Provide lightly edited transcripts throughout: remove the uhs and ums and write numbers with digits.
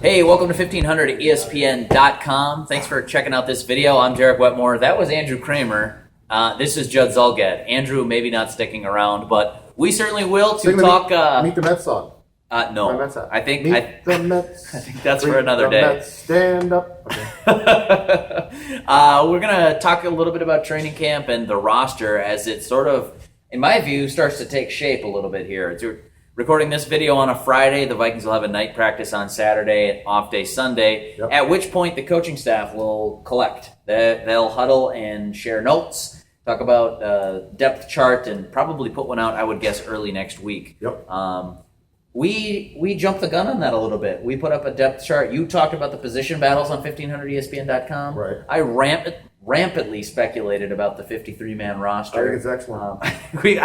Hey, welcome to 1500ESPN.com. Thanks for checking out this video. I'm Derek Wetmore. That was Andrew Kramer. This is Judd Zulgad. Andrew maybe not sticking around, but we certainly will to talk. Meet the Mets song. No, Mets song. I think the Mets. I think that's for another day. Mets stand up. Okay. We're gonna talk a little bit about training camp and the roster as it sort of, in my view, starts to take shape a little bit here. We're recording this video on a Friday. The Vikings will have a night practice on Saturday, off day Sunday, at which point the coaching staff will collect. They'll huddle and share notes, talk about depth chart, and probably put one out, I would guess, early next week. Yep. We jumped the gun on that a little bit. We put up a depth chart. You talked about the position battles on 1500ESPN.com. Right. I rampantly speculated about the 53-man roster. I think it's excellent. I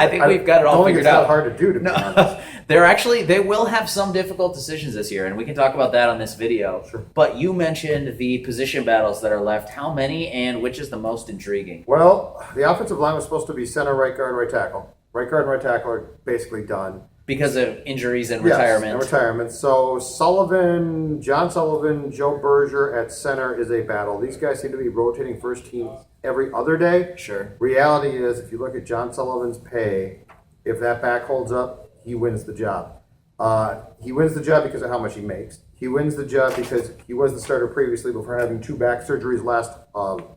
think we've got it all figured out. It's not hard to do, to be honest. They will have some difficult decisions this year, and we can talk about that on this video. Sure. But you mentioned the position battles that are left. How many, and which is the most intriguing? Well, the offensive line was supposed to be center, right guard, right tackle. Right guard and right tackle are basically done. Because of injuries and Yes, retirement. and retirement. So John Sullivan, Joe Berger at center is a battle. These guys seem to be rotating first team every other day. Sure. Reality is, if you look at John Sullivan's pay, if that back holds up, he wins the job. He wins the job because of how much he makes. He wins the job because he was the starter previously before having 2 back surgeries last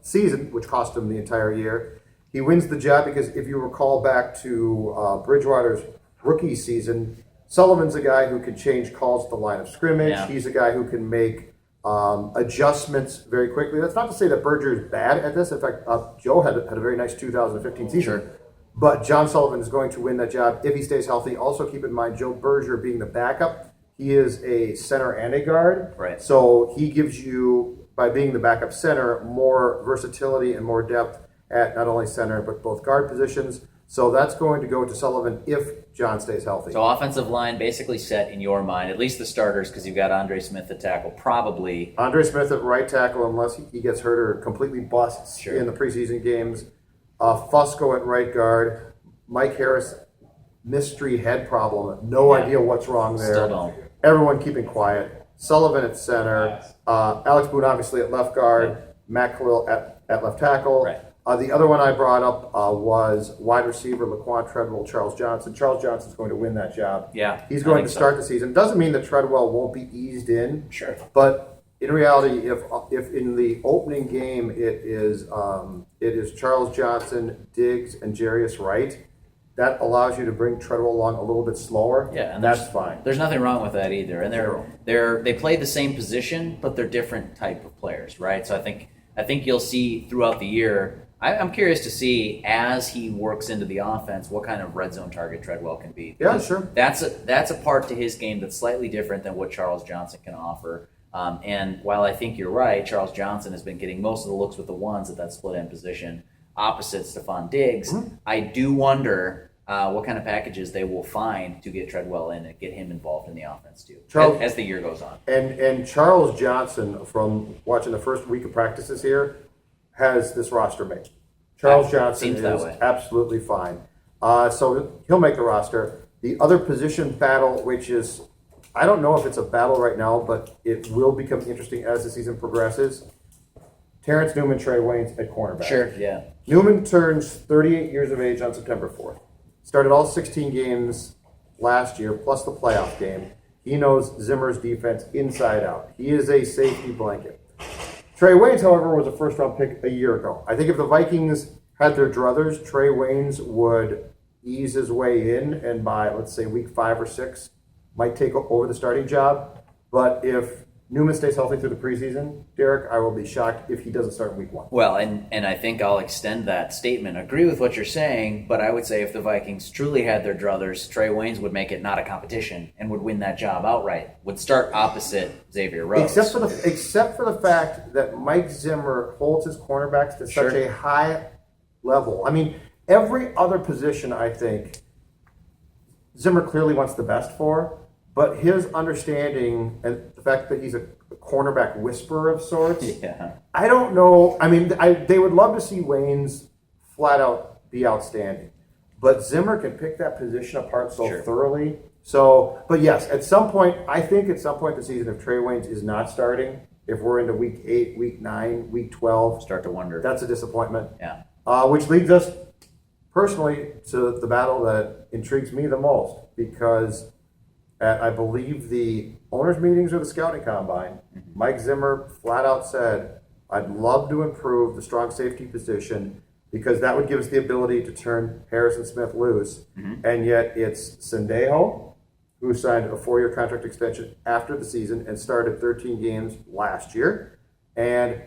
season, which cost him the entire year. He wins the job because if you recall back to Bridgewater's rookie season, Sullivan's a guy who can change calls at the line of scrimmage. Yeah. He's a guy who can make adjustments very quickly. That's not to say that Berger is bad at this. In fact, Joe had a very nice 2015 season. Sure. But John Sullivan is going to win that job if he stays healthy. Also, keep in mind, Joe Berger being the backup, he is a center and a guard. Right. So he gives you, by being the backup center, more versatility and more depth at not only center, but both guard positions. So that's going to go to Sullivan if John stays healthy. So offensive line basically set in your mind, at least the starters, because you've got Andre Smith at tackle, probably. Andre Smith at right tackle, unless he gets hurt or completely busts in the preseason games. Fusco at right guard. Mike Harris, mystery head problem. No idea what's wrong there. Still don't. Everyone keeping quiet. Sullivan at center. Alex Boone obviously at left guard. Matt Khalil at left tackle. Right. The other one I brought up was wide receiver Laquan Treadwell, Charles Johnson. Charles Johnson's going to win that job. Yeah, He's going to start the season. Doesn't mean that Treadwell won't be eased in. Sure. But in reality, if in the opening game it is Charles Johnson, Diggs, and Jarius Wright, that allows you to bring Treadwell along a little bit slower. Yeah, and that's fine. There's nothing wrong with that either. And they play the same position, but they're different type of players, right? So I think you'll see throughout the year. I'm curious to see, as he works into the offense, what kind of red zone target Treadwell can be. Yeah, sure. That's a part to his game that's slightly different than what Charles Johnson can offer. And while I think you're right, Charles Johnson has been getting most of the looks with the ones at that split end position, opposite Stephon Diggs. Mm-hmm. I do wonder what kind of packages they will find to get Treadwell in and get him involved in the offense too, as the year goes on. And Charles Johnson, from watching the first week of practices here, has this roster made. Charles Johnson is absolutely fine. So he'll make the roster. The other position battle, which is, I don't know if it's a battle right now, but it will become interesting as the season progresses. Terrence Newman, Trey Waynes at cornerback. Sure, yeah. Newman turns 38 years of age on September 4th. Started all 16 games last year, plus the playoff game. He knows Zimmer's defense inside out. He is a safety blanket. Trey Waynes, however, was a first-round pick a year ago. I think if the Vikings had their druthers, Trey Waynes would ease his way in, and by, let's say, week 5 or 6, might take over the starting job. But if Newman stays healthy through the preseason, Derek, I will be shocked if he doesn't start in week 1. Well, and I think I'll extend that statement. Agree with what you're saying, but I would say if the Vikings truly had their druthers, Trey Waynes would make it not a competition and would win that job outright. Would start opposite Xavier Rhodes. Except for the fact that Mike Zimmer holds his cornerbacks to such a high level. I mean, every other position, I think, Zimmer clearly wants the best for. But his understanding and the fact that he's a cornerback whisperer of sorts, I don't know. I mean, they would love to see Waynes flat out be outstanding. But Zimmer can pick that position apart so thoroughly So, but yes, at some point, I think at some point this season, if Trey Waynes is not starting, if we're into week 8, week 9, week 12, Start to wonder. that's a disappointment. Yeah. Which leads us personally to the battle that intrigues me the most, because at, I believe, the owners' meetings or the scouting combine, Mike Zimmer flat out said, I'd love to improve the strong safety position because that would give us the ability to turn Harrison Smith loose. And yet it's Sendejo, who signed a 4-year contract extension after the season and started 13 games last year, and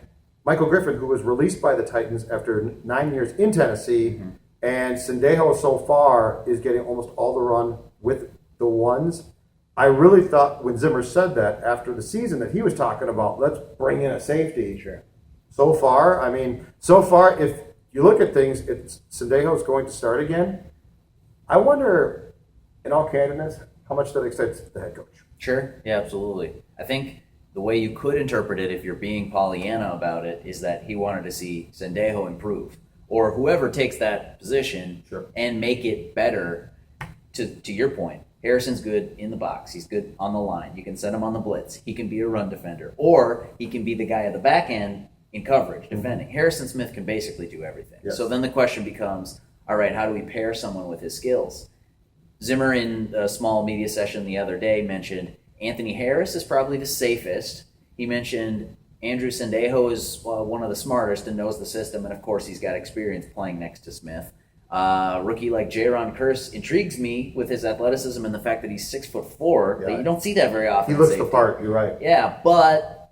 Michael Griffin, who was released by the Titans after 9 years in Tennessee, and Sendejo so far is getting almost all the run with the ones. I really thought when Zimmer said that after the season that he was talking about, let's bring in a safety. Sure. So far, if you look at things, it's Sendejo's going to start again. I wonder, in all candidness, how much that excites the head coach. Sure. Yeah, absolutely. I think the way you could interpret it, if you're being Pollyanna about it, is that he wanted to see Sendejo improve, or whoever takes that position and make it better. To your point, Harrison's good in the box. He's good on the line. You can send him on the blitz. He can be a run defender, or he can be the guy at the back end in coverage, defending. Harrison Smith can basically do everything. Yes. So then the question becomes, all right, how do we pair someone with his skills? Zimmer, in a small media session the other day, mentioned Anthony Harris is probably the safest. He mentioned Andrew Sendejo is one of the smartest and knows the system, and of course he's got experience playing next to Smith. Rookie like Jaron Kearse intrigues me with his athleticism and the fact that he's 6'4", but you don't see that very often. He looks the part, you're right. Yeah, but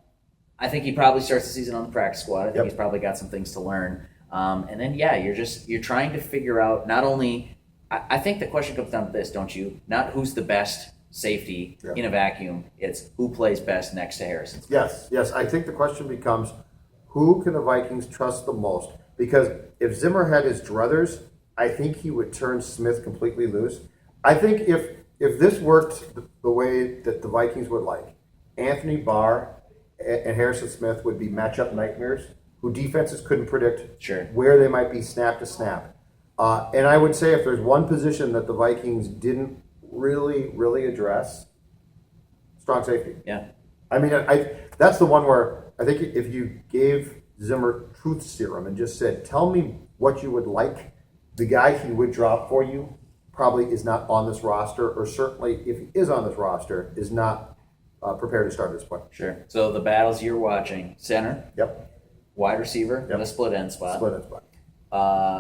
I think he probably starts the season on the practice squad. I think he's probably got some things to learn. And then, you're trying to figure out not only, I think the question comes down to this, don't you? Not who's the best safety in a vacuum. It's who plays best next to Harrison Smith. Yes. I think the question becomes, who can the Vikings trust the most? Because if Zimmer had his druthers, I think he would turn Smith completely loose. I think if this worked the way that the Vikings would like, Anthony Barr and Harrison Smith would be matchup nightmares who defenses couldn't predict where they might be snap to snap. And I would say if there's one position that the Vikings didn't really address, strong safety. Yeah. I mean, that's the one where I think if you gave Zimmer truth serum and just said, tell me what you would like, the guy he would drop for you probably is not on this roster, or certainly if he is on this roster, is not prepared to start at this point. Sure. So the battles you're watching, center, wide receiver, the split end spot.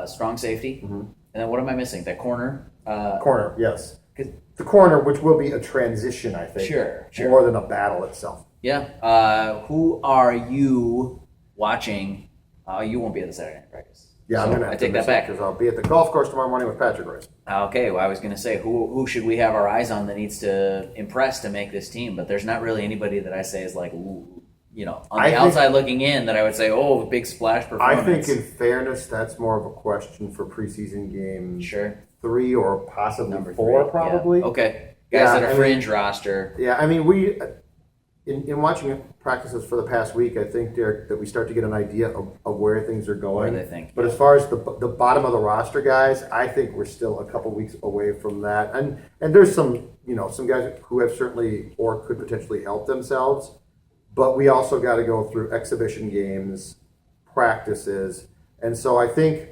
Strong safety, and then what am I missing? That corner? Corner, yes. The corner, which will be a transition, I think. Sure. More than a battle itself. Yeah. Who are you watching? You won't be at the Saturday night practice. Yeah, so I'm going to have to take that back because I'll be at the golf course tomorrow morning with Patrick Rice. Okay, well, I was going to say, who should we have our eyes on that needs to impress to make this team? But there's not really anybody that I say is like, on the outside looking in that I would say, oh, big splash performance. I think in fairness, that's more of a question for preseason game 3 or possibly Number 4, 3, probably. Yeah. Okay, guys that are fringe roster. Yeah, I mean, we in watching practices for the past week, I think, Derek, that we start to get an idea of where things are going. Where they think. But as far as the bottom of the roster guys, I think we're still a couple weeks away from that. And there's some guys who have certainly or could potentially help themselves. But we also got to go through exhibition games, practices, and so I think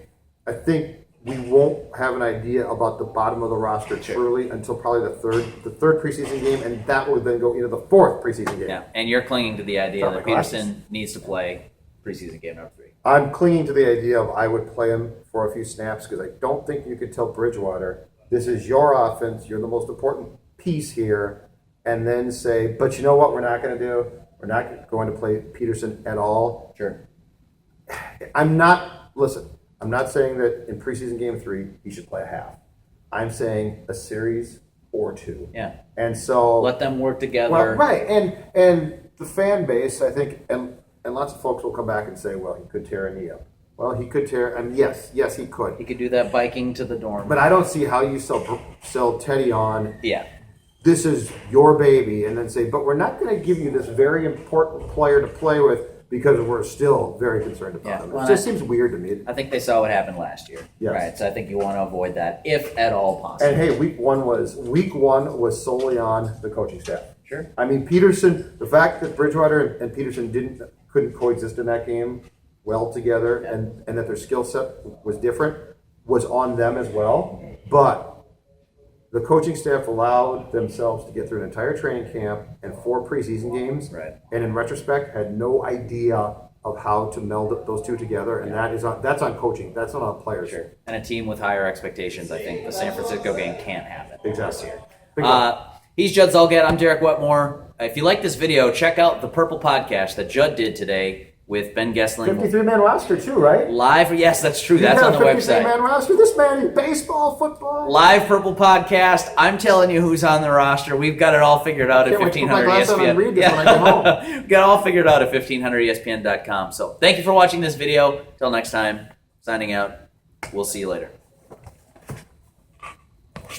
we won't have an idea about the bottom of the roster truly until probably the third preseason game, and that will then go into the 4th preseason game. Yeah, and you're clinging to the idea that Peterson needs to play preseason game number 3. I'm clinging to the idea of I would play him for a few snaps because I don't think you could tell Bridgewater, this is your offense, you're the most important piece here, and then say, but you know what we're not going to do? We're not going to play Peterson at all. Sure. I'm not saying that in preseason game 3 he should play a half. I'm saying a series or 2. Yeah. And so let them work together. Well, right. And the fan base, I think, and lots of folks will come back and say, well, he could tear a knee up. Well, he could tear, and yes, he could. He could do that biking to the dorm. But I don't see how you sell Teddy on. Yeah. This is your baby, and then say, but we're not going to give you this very important player to play with because we're still very concerned about Yeah. them. Well, It just seems weird to me. I think they saw what happened last year. Yes. Right. So I think you want to avoid that if at all possible. And hey, week one was solely on the coaching staff. Sure. I mean, Peterson, the fact that Bridgewater and Peterson couldn't coexist in that game well together, and that their skill set was different, was on them as well. But the coaching staff allowed themselves to get through an entire training camp and 4 preseason games, Right. and in retrospect, had no idea of how to meld those two together, and that's on coaching. That's not on players. Sure. And a team with higher expectations, I think the San Francisco game can't happen Exactly. this year. Big one. He's Judd Zolgad. I'm Derek Wetmore. If you like this video, check out the Purple Podcast that Judd did today with Ben Gessling. 53-man roster too, right? Live. Yes, that's true. That's on the website. 53-man roster. This man is baseball, football. Live Purple Podcast. I'm telling you who's on the roster. We've got it all figured out at Can't wait to put my 1500 glasses on ESPN. and read this when I get home. We've got it all figured out at 1500ESPN.com. So thank you for watching this video. Till next time, signing out. We'll see you later.